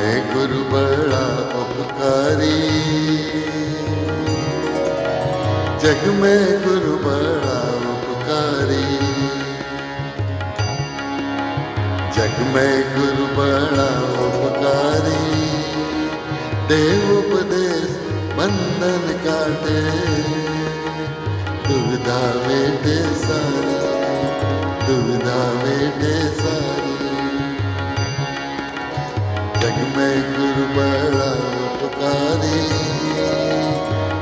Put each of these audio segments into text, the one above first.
में गुरु बड़ा उपकारी, जग में गुरु बड़ा उपकारी, जग में गुरु बड़ा उपकारी। देव उपदेश बंधन काटे, दुविधा वेटे सारी, दुविधा वेटे सारी। जग में गुरु बड़ा उपकारी,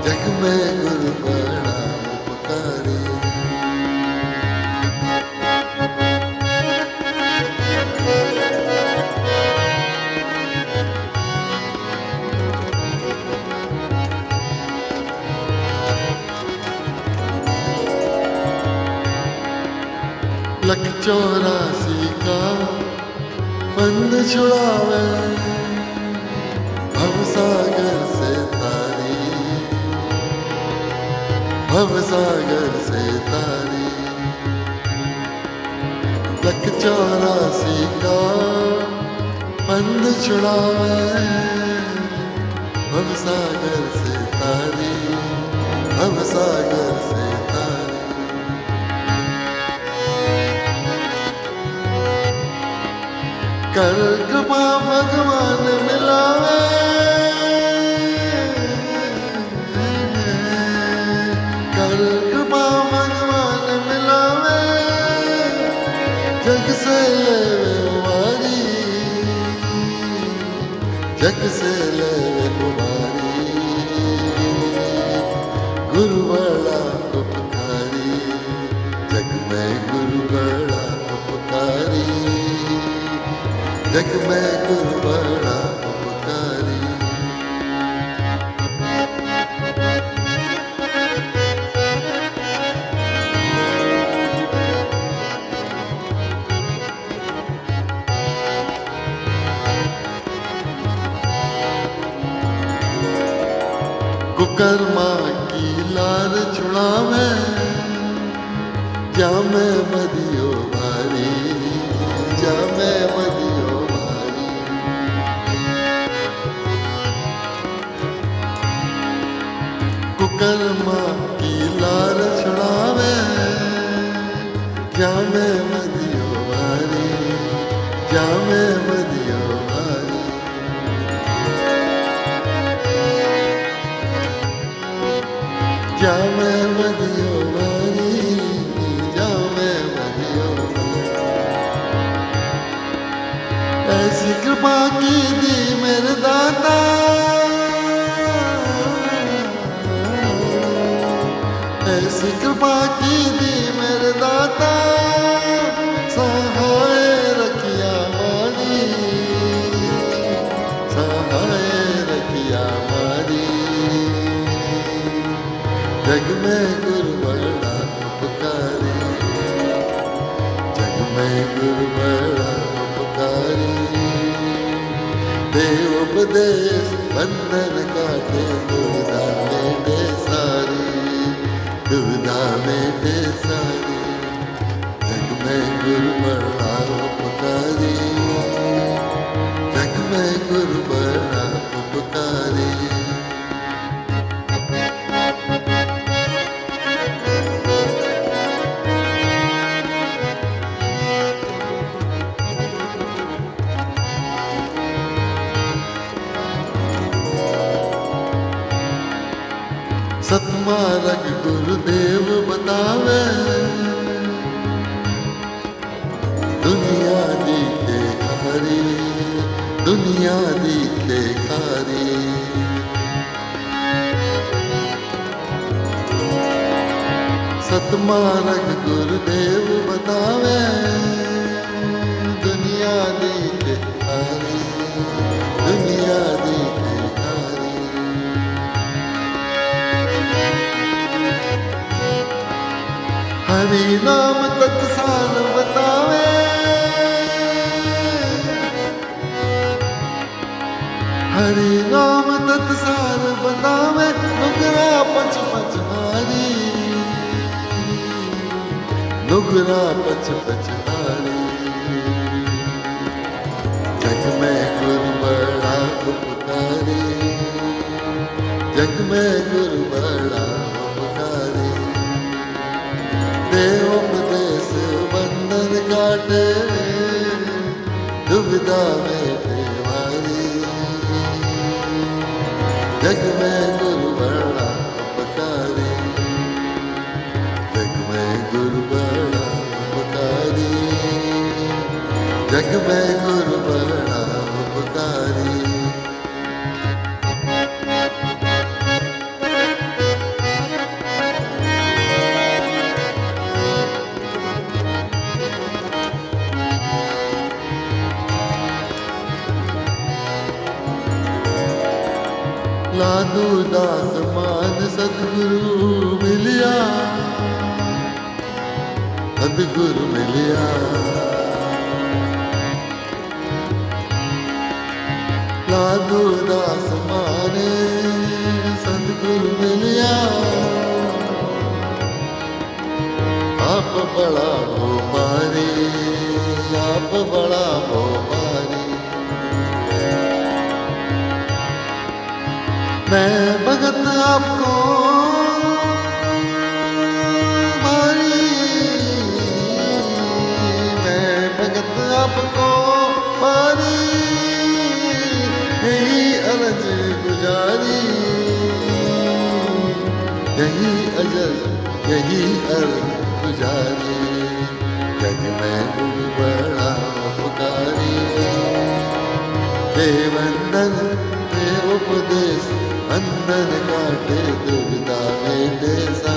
जग में गुरु बड़ा उपकारी। लख 84 का फंद छुड़ावे, भवसागर से तारी, भवसागर से तारी। लख 84 का फंद छुड़ावे, भवसागर से तारी, भवसागर से तारी। कर कृपा भगवान मिलावे, कर कृपा भगवान मिलावे। जग से लेवे उबारी, जग से लेवे उबारी। गुरु बड़ा उपकारी, जग में गुरु बड़ा उपकारी, जग में गुरु बड़ा उपकारी। कुकर्मा की लार छुड़ावे, जामे मदियो भारी, जामे मदियो भारी। कुकर्मा की लार छुड़ावे, जामे मदियो भारी, जामे मदियो भारी। जामे मदियो भारी, जामे मदियो भारी। ऐसी कृपा की दी मेरे दाता, ऐसी कृपा की दी मेरे दाता। सहाय रखिया मारी, सहाय रखिया मारी। जग में गुरु बड़ा उपकारी, जग में गुरु बड़ा उपकारी। देव उपदेश बंधन काटे, दुविधा मेटे सारी, दुविधा मेटे सारी। जग में गुरु बड़ा उपकारी, जग में गुरु बड़ा उपकारी। सतमार्ग गुरुदेव बतावे, दुनिया दिखे खारी, दुनिया दिखे खारी। सतमार्ग गुरुदेव बतावे, दुनिया दिखे खारी, दुनिया दिखे खारी। हरि नाम तत्सार बतावे, हरि नाम तत्सार बतावे। नुगरा पच पच हारी, नुगरा पच पच हारी। जग में गुरु बड़ा जग में गुरु बड़ा उपकारी, देव उपदेश बंधन काटे, दुविधा में देवारी। जग में गुरु बड़ा उपकारी, जग में गुरु बड़ा उपकारी, जग में गुरु बड़ा उपकारी। लादू दास मान सतगुरु मिलिया, सतगुरु मिलिया। लादू दास माने सतगुरु मिलिया, आप बड़ा भोपारी, आप बड़ा भोपारी। मैं भगत आपको भारी, मैं भगत आपको भारी, यही अरज गुजारी, यही अजर यही अर्ज गुजारी। जग में गुरु बड़ा उपकारी, देवंदन देव उपदेश बंधन काटे, दुविधा में देसा।